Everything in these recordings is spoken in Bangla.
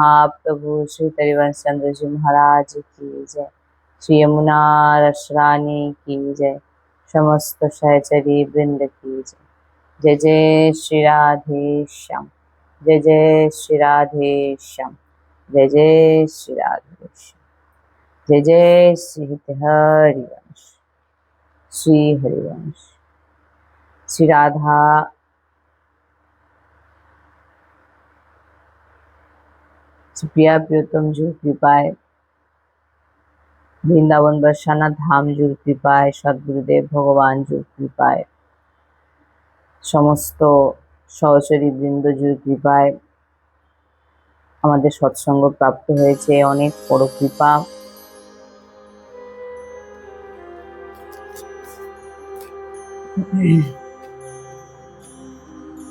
महाप्रभु श्री हरिवंश चंद्र जी महाराज की जय। श्री यमुना रसरानी की जय। समस्त सहचरी वृंद की जय। जय जय श्री राधे श्याम। जय जय श्री राधे श्याम। जय जय श्री राधे श्याम। जय जय श्री हरिवंश। श्री हरिवंश। श्री राधा प्रिया प्रियतम जुर कृपाয়, বৃন্দাবন বর্ষানা ধাম জুর কৃপায়, সদ্গুরুদেব ভগবান জুর কৃপায়, সমস্ত সহচরী বৃন্দ জুর কৃপায় আমাদের সৎসঙ্গ প্রাপ্ত হয়েছে। অনেক বড় কৃপা।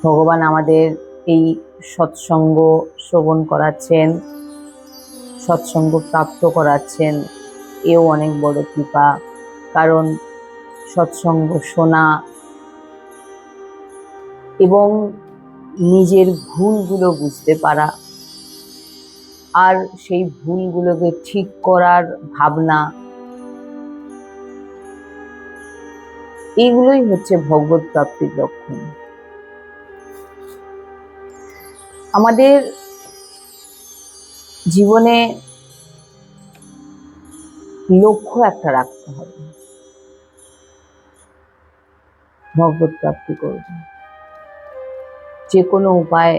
ভগবান আমাদের এই সৎসঙ্গ শ্রবণ করাচ্ছেন, সৎসঙ্গ প্রাপ্ত করাচ্ছেন, এও অনেক বড় কৃপা। কারণ সৎসঙ্গ শোনা এবং নিজের ভুলগুলো বুঝতে পারা আর সেই ভুলগুলোকে ঠিক করার ভাবনা, এইগুলোই হচ্ছে ভগবত প্রাপ্তির লক্ষণ। আমাদের জীবনে লক্ষ্য একটা রাখতে হবে, ভগবত প্রাপ্তি করব। যে কোনো উপায়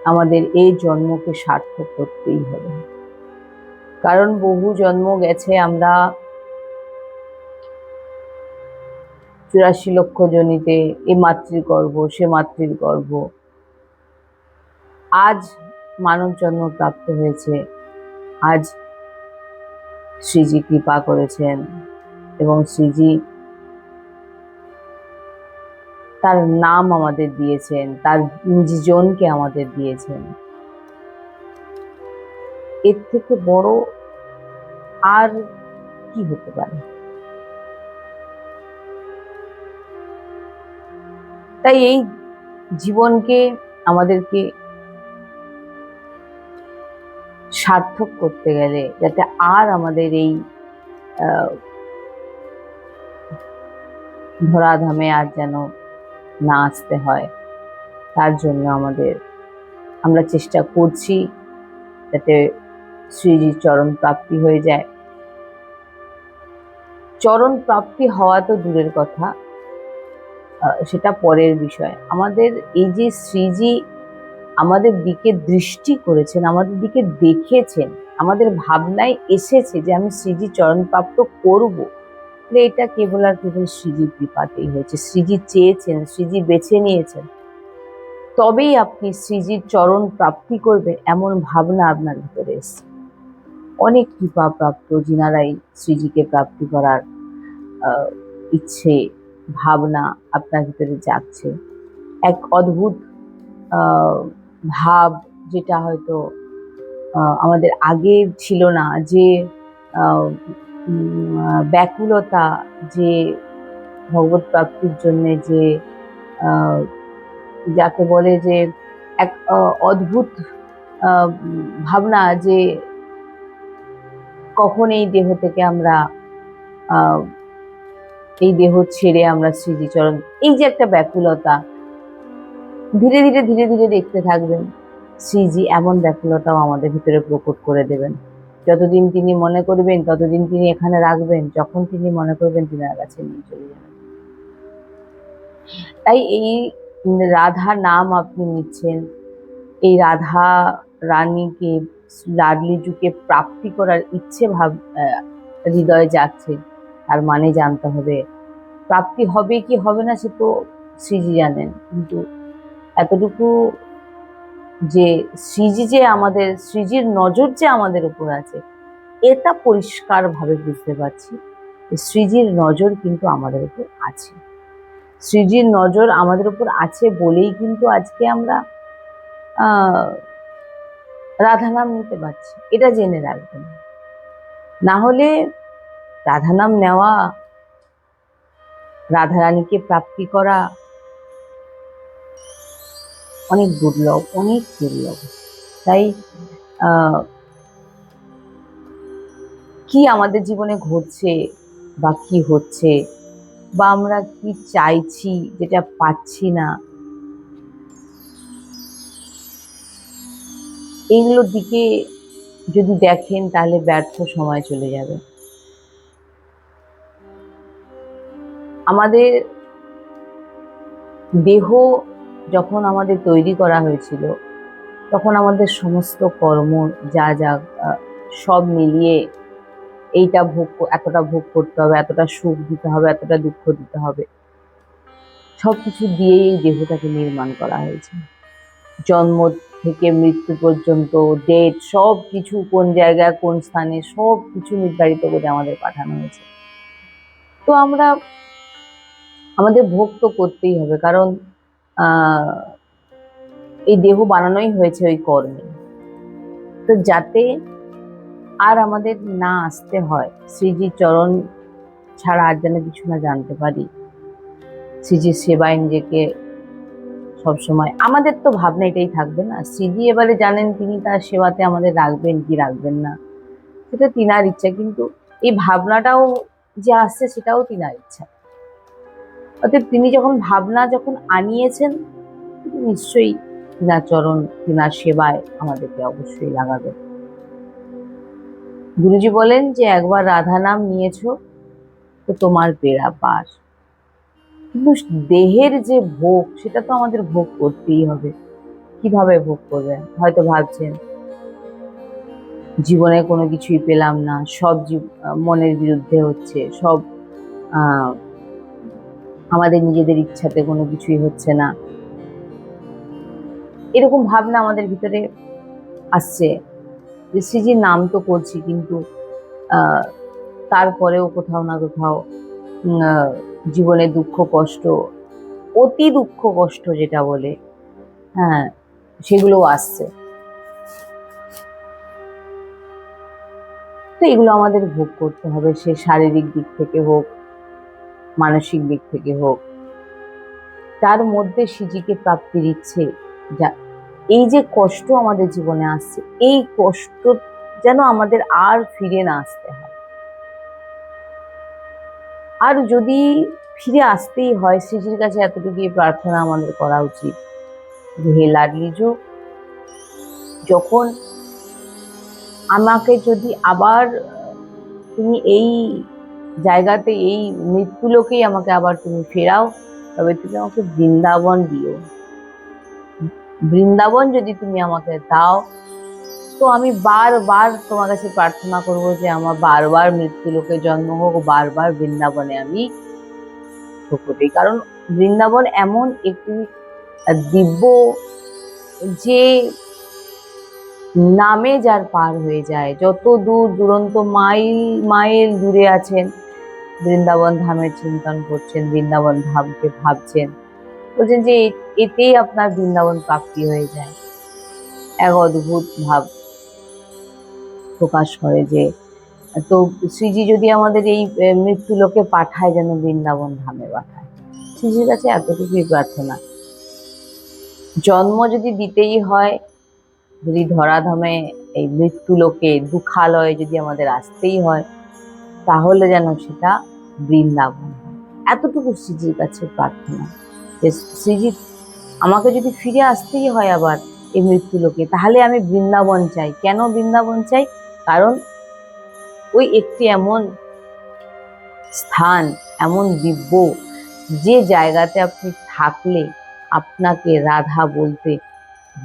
আমাদের এই জন্মকে সার্থক করতেই হবে। কারণ বহু জন্ম গেছে, আমরা 84 লক্ষ জনিতে এ মাতৃর গর্ভ সে মাতৃর গর্ভ, আজ মানব জন্ম প্রাপ্ত হয়েছে। আজ শ্রীজি কৃপা করেছেন এবং শ্রীজি তার নাম আমাদের দিয়েছেন, তার নিজজনকে আমাদের দিয়েছেন। এর থেকে বড় আর কি হতে পারে? তাই এই জীবনকে আমাদেরকে সার্থক করতে গেলে, যাতে আর আমাদের এই ধরাধামে আর যেন না আসতে হয়, তার জন্য আমরা চেষ্টা করছি যাতে শ্রীজির চরণ প্রাপ্তি হয়ে যায়। চরণ প্রাপ্তি হওয়া তো দূরের কথা, সেটা পরের বিষয়। আমাদের এই যে শ্রীজি আমাদের দিকে দৃষ্টি করেছেন, আমাদের দিকে দেখেছেন, আমাদের ভাবনায় এসেছে যে আমি শ্রীজি চরণ প্রাপ্ত করব, এটা কেবল আর কেবল শ্রীজির কৃপাতেই হয়েছে। শ্রীজি চেয়েছেন, শ্রীজি বেছে নিয়েছেন, তবেই আপনি শ্রীজির চরণ প্রাপ্তি করবেন এমন ভাবনা আপনার ভিতরে এসছে। অনেক কৃপা প্রাপ্ত যিনারাই শ্রীজিকে প্রাপ্তি করার ইচ্ছে ভাবনা আপনার ভিতরে জাগছে, এক অদ্ভুত ভাব, যেটা হয়তো আমাদের আগে ছিল না। যে ব্যাকুলতা, যে ভগবত প্রাপ্তির জন্য যে যাকে বলে যে এক অদ্ভুত ভাবনা, যে কখন এই দেহ থেকে আমরা এই দেহ ছেড়ে আমরা শ্রীজি চরণ, এই যে একটা ব্যাকুলতা, ধীরে ধীরে ধীরে ধীরে দেখতে থাকবেন শ্রীজি এমন ব্যাকুলতাও আমাদের ভিতরে প্রকট করে দেবেন। যতদিন তিনি মনে করবেন ততদিন তিনি এখানে রাখবেন, যখন তিনি মনে করবেন তিনার কাছে নিয়ে চলে যাবেন। তাই এই রাধা নাম আপনি নিচ্ছেন, এই রাধা রানীকে, লাডলিজুকে প্রাপ্তি করার ইচ্ছে হৃদয়ে যাচ্ছে, তার মানে জানতে হবে প্রাপ্তি হবে কি হবে না সে তো শ্রীজি জানেন। কিন্তু এতটুকু যে শ্রীজি যে আমাদের, শ্রীজির নজর যে আমাদের উপর আছে, এটা পরিষ্কারভাবে বুঝতে পারছি। শ্রীজির নজর কিন্তু আমাদের উপর আছে। শ্রীজির নজর আমাদের উপর আছে বলেই কিন্তু আজকে আমরা রাধা নাম নিতে পারছি, এটা জেনে রাখবেন। না হলে রাধা নাম নেওয়া, রাধারানীকে প্রাপ্তি করা অনেক দুর্লভ, অনেক দুর্লভ। তাই কি আমাদের জীবনে ঘটছে বা কি হচ্ছে বা আমরা কি চাইছি যেটা পাচ্ছি না, এইগুলোর দিকে যদি দেখেন তাহলে ব্যর্থ সময় চলে যাবে। আমাদের দেহ যখন আমাদের তৈরি করা হয়েছিল, তখন আমাদের সমস্ত কর্ম যা যা সব মিলিয়ে এইটা এতটা ভোগ করতে হবে, এতটা সুখ দিতে হবে, এতটা দুঃখ দিতে হবে, সবকিছু দিয়েই এই দেহটাকে নির্মাণ করা হয়েছে। জন্ম থেকে মৃত্যু পর্যন্ত ডেট সব কিছু, কোন জায়গায় কোন স্থানে, সব কিছু নির্ধারিত করে আমাদের পাঠানো হয়েছে। তো আমরা আমাদের ভোগ তো করতেই হবে, কারণ এই দেহ বানানোই হয়েছে ওই কর্মে। তো যাতে আর আমাদের না আসতে হয়, শ্রীজির চরণ ছাড়া আর যেন কিছু না জানতে পারি, শ্রীজির সেবায় নিজেকে সবসময়, আমাদের তো ভাবনা এটাই থাকবে না, শ্রীজি এবারে জানেন তিনি তার সেবাতে আমাদের রাখবেন কি রাখবেন না, সেটা তিনার ইচ্ছা। কিন্তু এই ভাবনাটাও যে আসছে সেটাও তিনার ইচ্ছা। অতএব তিনি যখন ভাবনা যখন আনিয়েছেন, নিশ্চয়ই তিনার চরণ, তিনার সেবায় আমাদেরকে অবশ্যই লাগাবে। গুরুজি বলেন যে একবার রাধা নাম নিয়েছো তো তোমার বেড়া পার। কিন্তু দেহের যে ভোগ, সেটা তো আমাদের ভোগ করতেই হবে। কিভাবে ভোগ করবেন? হয়তো ভাবছেন জীবনে কোনো কিছুই পেলাম না, সব মনের বিরুদ্ধে হচ্ছে, সব আমাদের নিজেদের ইচ্ছাতে কোনো কিছুই হচ্ছে না, এরকম ভাবনা আমাদের ভিতরে আসছে যে শ্রীজির নাম তো করছি, কিন্তু তারপরেও কোথাও না কোথাও জীবনে দুঃখ কষ্ট, অতি দুঃখ কষ্ট যেটা বলে, হ্যাঁ, সেগুলো আসছে। তো এগুলো আমাদের ভোগ করতে হবে, সে শারীরিক দিক থেকে হোক, মানসিক দিক থেকে হোক। তার মধ্যে শ্রীজিকে প্রাপ্তির ইচ্ছে, যা এই যে কষ্ট আমাদের জীবনে আসছে, এই কষ্ট যেন আমাদের আর ফিরে না আসতে হয়। আর যদি ফিরে আসতেই হয়, শ্রীজির কাছে এতটুকুই প্রার্থনা আমাদের করা উচিত, হে লাডলিজু, যখন আমাকে যদি আবার তুমি এই জায়গাতে, এই মৃত্যুলোকেই আমাকে আবার তুমি ফেরাও, তবে তুমি আমাকে বৃন্দাবন দিও। বৃন্দাবন যদি তুমি আমাকে দাও, তো আমি বারবার তোমার কাছে প্রার্থনা করব যে আমার বারবার মৃত্যুলোকে জন্ম হোক, বারবার বৃন্দাবনে আমি ঢুকবই। কারণ বৃন্দাবন এমন একটি দিব্য, যে নামে যার পার হয়ে যায়, যত দূর দুরন্ত মাইল মাইল দূরে আছেন, বৃন্দাবন ধামের চিন্তন করছেন, বৃন্দাবন ধামকে ভাবছেন, বলছেন যে এতেই আপনার বৃন্দাবন প্রাপ্তি হয়ে যায়। এক অদ্ভুত ভাব প্রকাশ করে যে, তো শ্রীজি যদি আমাদের এই মৃত্যু লোকে পাঠায়, যেন বৃন্দাবন ধামে পাঠায়। শ্রীজির কাছে এতটুকুই প্রার্থনা। জন্ম যদি দিতেই হয়, যদি ধরাধামে এই মৃত্যু লোকে দুঃখালয়ে যদি আমাদের আসতেই হয়, তাহলে যেন সেটা বৃন্দাবন হয়। এতটুকু শ্রীজির কাছে প্রার্থনা যে শ্রীজি আমাকে যদি ফিরে আসতেই হয় আবার এই মৃত্যু লোকে, তাহলে আমি বৃন্দাবন চাই। কেন বৃন্দাবন চাই? কারণ ওই একটি এমন স্থান, এমন দিব্য, যে জায়গাতে আপনি থাকলে আপনাকে রাধা বলতে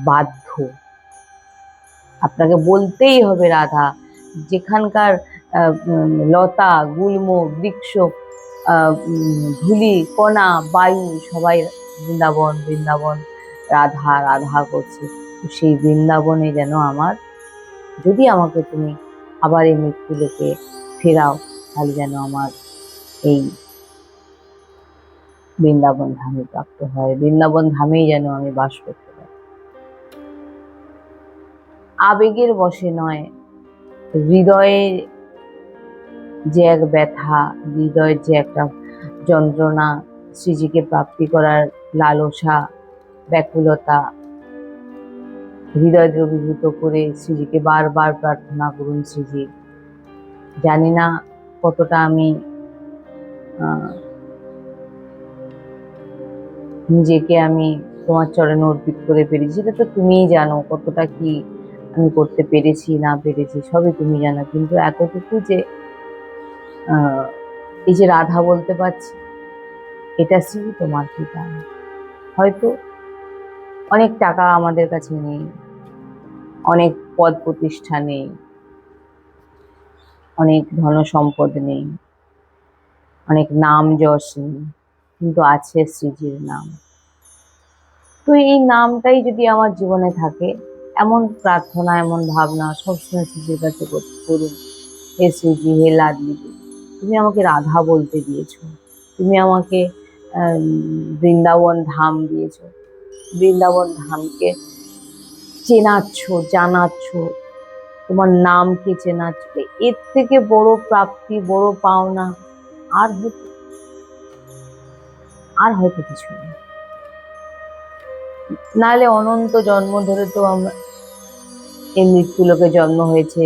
বাধ্য, আপনাকে বলতেই হবে রাধা। যেখানকার লতা গুল্ম বৃক্ষ, ধুলি কণা বায়ু সবাই বৃন্দাবন বৃন্দাবন, রাধা রাধা করছে। সেই বৃন্দাবনে যেন আমার, যদি আমাকে তুমি আবার এই মৃত্যু লোকে ফেরাও, তাহলে যেন আমার এই বৃন্দাবন ধামে প্রাপ্ত হয়, বৃন্দাবন ধামেই যেন আমি বাস করতে পারি। আবেগের বশে নয়, হৃদয়ের যে এক ব্যথা, হৃদয়ের যে একটা যন্ত্রণা, শ্রীজিকে প্রাপ্তি করার লালসা, ব্যাকুলতা, হৃদয় দ্রবীভূত করে শ্রীজিকে বারবার প্রার্থনা করুন। শ্রীজি, জানি না কতটা আমি নিজেকে আমি তোমার চরণে অর্পিত করে পেরেছি, সেটা তো তুমিই জানো। কতটা কি আমি করতে পেরেছি না পেরেছি সবই তুমি জানো, কিন্তু এতটুকু যে এই যে রাধা বলতে পারছি, এটা শ্রী তোমার কৃপা। হয়তো অনেক টাকা আমাদের কাছে নেই, অনেক পদ প্রতিষ্ঠা নেই, অনেক ধন সম্পদ নেই, অনেক নাম যশ নেই, কিন্তু আছে শ্রীজির নাম। তো এই নামটাই যদি আমার জীবনে থাকে, এমন প্রার্থনা, এমন ভাবনা সবসময় শ্রীজির কাছে করুন। হে শ্রীজি, হে লাডলি, তুমি আমাকে রাধা বলতে দিয়েছো, তুমি আমাকে বৃন্দাবন ধাম দিয়েছো, বৃন্দাবন ধামকে চেনাচ্ছ, জানাচ্ছ, তোমার নামকে চেনাচ্ছ। এর থেকে বড় প্রাপ্তি, বড় পাওনা আর হয়তো কিছু নেই। নাহলে অনন্ত জন্ম ধরে তো আমরা এই মৃত্যুলোকে জন্ম হয়েছে,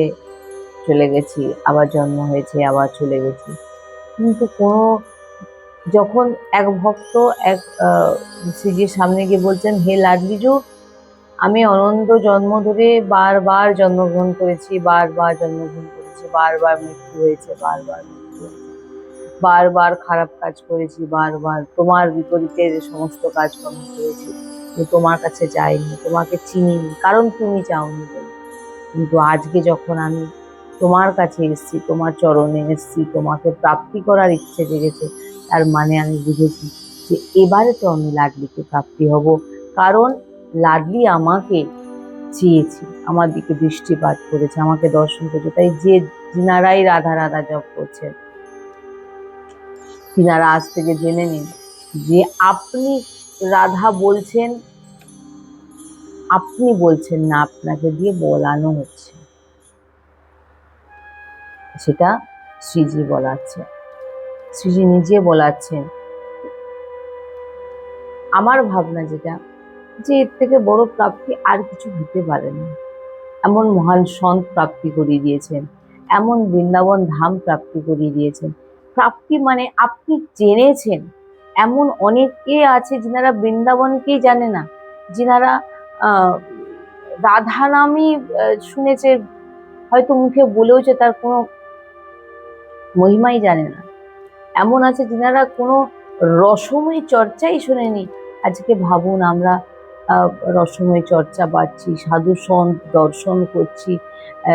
চলে গেছি, আবার জন্ম হয়েছে, আবার চলে গেছি, কিন্তু কোনো যখন এক ভক্ত এক শ্রীজির সামনে গিয়ে বলছেন, হে লাডলিজু, আমি অনন্ত জন্ম ধরে বারবার জন্মগ্রহণ করেছি, বারবার জন্মগ্রহণ করেছি, বারবার মৃত্যু হয়েছে, বারবার মৃত্যু হয়েছে, বারবার খারাপ কাজ করেছি, বারবার তোমার বিপরীতে সমস্ত কাজকর্ম করেছি, তোমার কাছে যাইনি, তোমাকে চিনিনি, কারণ তুমি চাওনি বলে। কিন্তু আজকে যখন আমি তোমার কাছে এসেছি, তোমার চরণে এসেছি, তোমাকে প্রাপ্তি করার ইচ্ছে জেগেছে, তার মানে আমি বুঝেছি যে এবারে তো আমি লাডলিকে প্রাপ্তি হব, কারণ লাডলি আমাকে চেয়েছে, আমার দিকে দৃষ্টিপাত করেছে, আমাকে দর্শন করেছে। তাই যিনারাই রাধা রাধা জপ করছেন, তিনারা আজ থেকে জেনে নিন যে আপনি রাধা বলছেন, আপনি বলছেন না, আপনাকে দিয়ে বলানো হচ্ছে, সেটা শ্রীজি বলাচ্ছে, শ্রীজি নিজে বলাচ্ছেন। আমার ভাবনা যেটা, যে এর থেকে বড় প্রাপ্তি আর কিছু হতে পারে না। এমন মহান সন্ত প্রাপ্তি করিয়ে দিয়েছেন, এমন বৃন্দাবন ধাম প্রাপ্তি করিয়ে দিয়েছেন। প্রাপ্তি মানে আপনি জেনেছেন, এমন অনেকে আছে যিনারা বৃন্দাবনকেই জানে না, যিনারা রাধা নামই শুনেছে, হয়তো মুখে বলেওছে, তার কোনো মহিমাই জানে না। এমন আছে যিনারা কোনো রসময় চর্চাই শোনেনি। আজকে ভাবুন, আমরা রসময় চর্চা পাচ্ছি, সাধু সন্ত দর্শন করছি,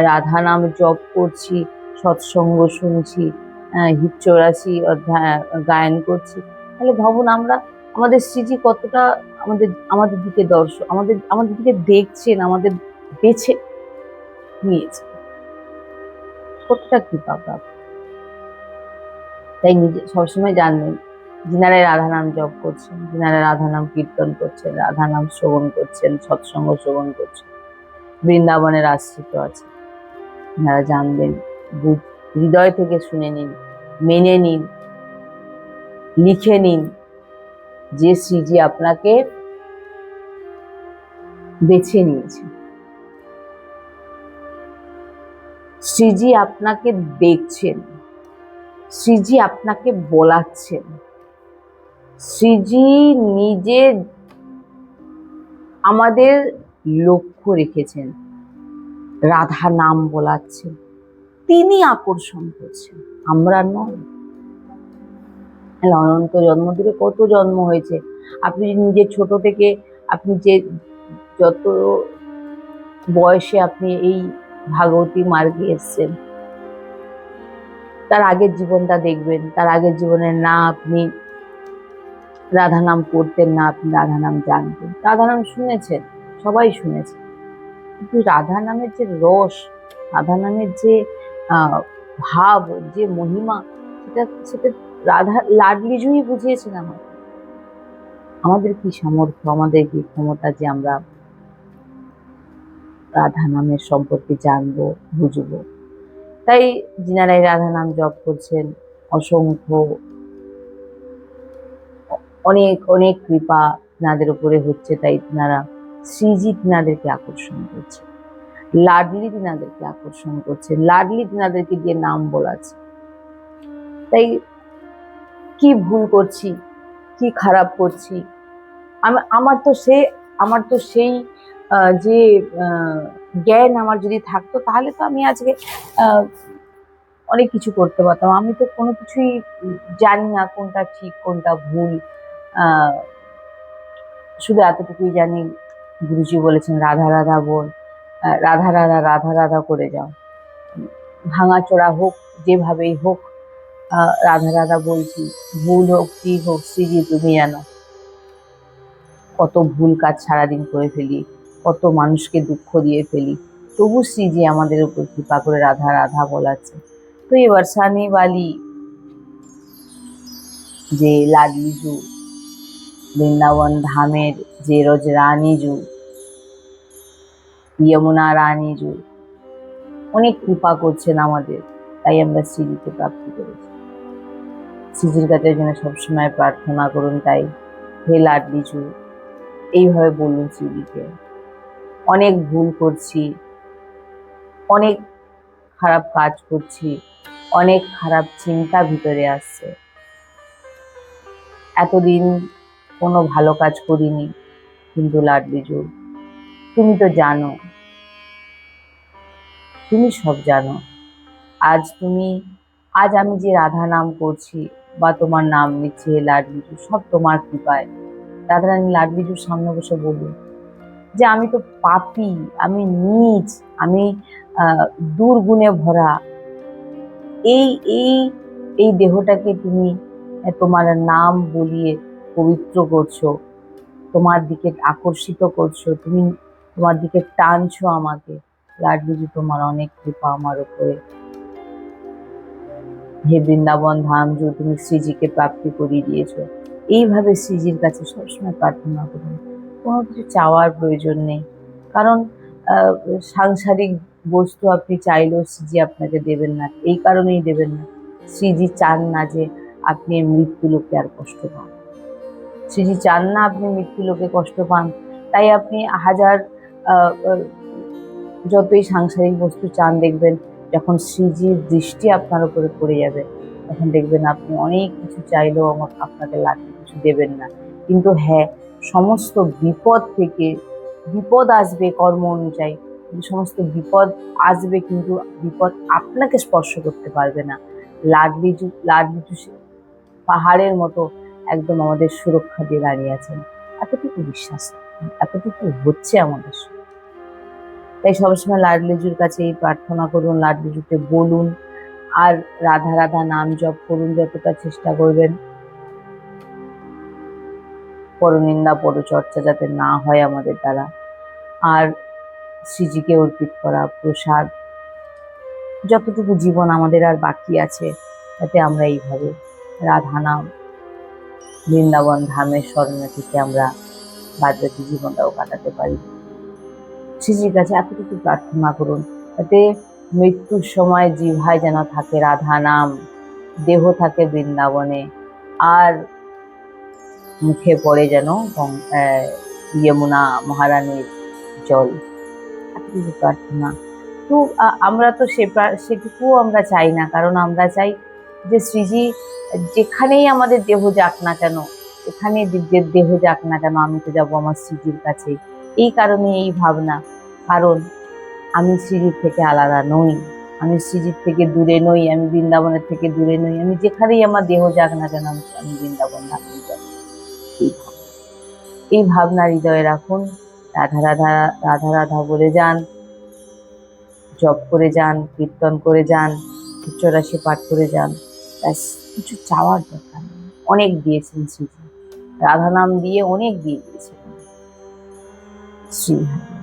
রাধা নাম জপ করছি, সৎসঙ্গ শুনছি, হিপ 84 অধ্যায় গায়ন করছি। তাহলে ভাবুন আমরা, আমাদের শ্রীজি কতটা আমাদের দিকে আমাদের দিকে দেখছেন, আমাদের বেছে নিয়েছেন, কতটা কৃপা প্রাপ্ত। তাই নিজে সবসময় জানবেন, যিনারা রাধা নাম জপ করছেন, যিনারা রাধা নাম কীর্তন করছেন, রাধা নাম শ্রবণ করছেন, সৎসঙ্গ শ্রবণ করছেন, বৃন্দাবনের আশ্রিত আছে, আপনারা জানবেন, হৃদয় থেকে শুনে নিন, মেনে নিন, লিখে নিন যে শ্রীজি আপনাকে বেছে নিয়েছে, শ্রীজি আপনাকে দেখছেন, শ্রীজি আপনাকে বলাচ্ছেন, শ্রীজি নিজে আমাদের লক্ষ্য রেখেছেন, রাধা নাম বলাচ্ছেন, তিনি আকর্ষণ করছেন, আমরা নয়। অনন্ত জন্ম ধরে কত জন্ম হয়েছে, আপনি নিজের ছোট থেকে আপনি যে যত বয়সে আপনি এই ভাগবতী মার্গে এসছেন, তার আগের জীবনটা দেখবেন, তার আগের জীবনের না আপনি রাধা নাম করতেন, না আপনি রাধা নাম জানতেন, রাধা নাম শুনেছেন, সবাই শুনেছে, কিন্তু রাধা নামের যে রস, রাধা নামের যে ভাব, যে মহিমা, সেটা সেটা রাধা লাডলিজুই বুঝিয়েছেন আমাদের কি সামর্থ্য, আমাদের কি ক্ষমতা যে আমরা রাধা নামের সম্পর্কে জানবো, বুঝবো। তাই যিনারাই রাধা নাম জপ করছেন, অসংখ্য অনেক অনেক কৃপা তাদের উপরে হচ্ছে, তাই তারা শ্রীজি তিনাদেরকে আকর্ষণ করছে, লাডলি তিনাদেরকে আকর্ষণ করছে, লাডলি তিনাদেরকে দিয়ে নাম বলাচ্ছে। তাই কি ভুল করছি, কি খারাপ করছি, আমার তো সেই যে জ্ঞান আমার যদি থাকতো, তাহলে তো আমি আজকে অনেক কিছু করতে পারতাম। আমি তো কোনো কিছুই জানি না কোনটা ঠিক কোনটা ভুল। শুধু এতটুকুই জানি, গুরুজি বলেছেন রাধা রাধা বল, রাধা রাধা রাধা রাধা করে যাও, ভাঙাচোরা হোক যেভাবেই হোক, রাধা রাধা বলছি। ভুল হোক ঠিক হোক, শ্রীজি তুমি জানো কত ভুল কাজ সারাদিন করে ফেলি, কত মানুষকে দুঃখ দিয়ে ফেলি, তবু শ্রীজি আমাদের উপর কৃপা করে রাধা রাধা বলাচ্ছে। তো এবার সানি वाली যে লাডলিজু, বৃন্দাবন ধামের যে রোজ রানীজু, যমুনা রানীজু অনেক কৃপা করছেন আমাদের, তাই আমরা শ্রীজিকে প্রাপ্তি করেছি। শ্রীজির কাছে যেন সবসময় প্রার্থনা করুন, তাই হে লাডলিজু এইভাবে বলুন শ্রীজিকে, অনেক ভুল করছি, অনেক খারাপ কাজ করছি, অনেক খারাপ চিন্তা ভিতরে আসছে, এতদিন কোনো ভালো কাজ করিনি, কিন্তু লাডলিজু তুমি তো জানো, তুমি সব জানো। আজ আমি যে রাধা নাম করছি বা তোমার নাম নিচ্ছি হে লাডলিজু, সব তোমার কৃপায়। রাধারানী লাডলিজুর সামনে বসে বলুন যে আমি তো পাপী, আমি নীচ, আমি দুর্গুণে ভরা, এই এই এই দেহটাকে তুমি তোমার নাম বলিয়ে পবিত্র করছো, তোমার দিকে আকর্ষিত করছো, তুমি তোমার দিকে টানছো আমাকে। লাডলিজু তোমার অনেক কৃপা আমার উপরে। হে বৃন্দাবন ধামজু, তুমি শ্রীজিকে প্রাপ্তি করিয়ে দিয়েছো। এইভাবে শ্রীজির কাছে সবসময় প্রার্থনা করুন, কোনো কিছু চাওয়ার প্রয়োজন নেই, কারণ সাংসারিক বস্তু আপনি চাইলেও শ্রীজি আপনাকে দেবেন না। এই কারণেই দেবেন না, শ্রীজি চান না যে আপনি মৃত্যু লোকে আর কষ্ট পান। শ্রীজি চান না আপনি মৃত্যু লোকে কষ্ট পান, তাই আপনি হাজার যতই সাংসারিক বস্তু চান, দেখবেন যখন শ্রীজির দৃষ্টি আপনার উপরে পড়ে যাবে, তখন দেখবেন আপনি অনেক কিছু চাইলেও আপনাকে লাগবে কিছু দেবেন না। কিন্তু হ্যাঁ, সমস্ত বিপদ থেকে, বিপদ আসবে কর্ম অনুযায়ী, কিন্তু সমস্ত বিপদ আসবে, কিন্তু বিপদ আপনাকে স্পর্শ করতে পারবে না। লাডলিজু পাহাড়ের মতো একদম আমাদের সুরক্ষা দিয়ে দাঁড়িয়ে আছেন, এতটুকু বিশ্বাস, এতটুকু হচ্ছে আমাদের। তাই সবসময় লাডলিজুর কাছে এই প্রার্থনা করুন, লাডলিজুকে বলুন, আর রাধা রাধা নাম জপ করুন যতটা চেষ্টা করবেন। পরনিন্দা পরচর্চা যাতে না হয় আমাদের দ্বারা। আর শ্রীজিকে অর্পিত করা প্রসাদ, যতটুকু জীবন আমাদের আর বাকি আছে, তাতে আমরা এইভাবে রাধা নাম, বৃন্দাবন ধামের স্মরণে থেকে আমরা বাদবাকি জীবনটাও কাটাতে পারি। শ্রীজির কাছে এতটুকু প্রার্থনা করুন, যাতে মৃত্যুর সময় জিহ্বায় যেন থাকে রাধা নাম, দেহ থাকে বৃন্দাবনে, আর মুখে পড়ে যেন যমুনা মহারানীর জল। এতটুকু প্রার্থনা। তো আমরা তো সেটুকুও আমরা চাই না, কারণ আমরা চাই যে শ্রীজি যেখানেই আমাদের দেহ যাক না কেন, এখানে দেহ যাক না কেন, আমি তো যাবো আমার শ্রীজির কাছে। এই কারণে এই ভাবনা, কারণ আমি শ্রীজির থেকে আলাদা নই, আমি শ্রীজির থেকে দূরে নই, আমি বৃন্দাবনের থেকে দূরে নই, আমি যেখানেই আমার দেহ যাক না কেন, আমি বৃন্দাবন ধামে যাব। এই ভাবনা হৃদয়ে রাখুন, রাধা রাধা রাধা রাধা বলে যান, জপ করে যান, কীর্তন করে যান, উচ্চরাশি পাঠ করে যান, ব্যাস, কিছু চাওয়ার দরকার নেই। অনেক দিয়েছেন শ্রীজি, রাধা নাম দিয়ে অনেক দিয়ে দিয়েছেন শ্রী হরি।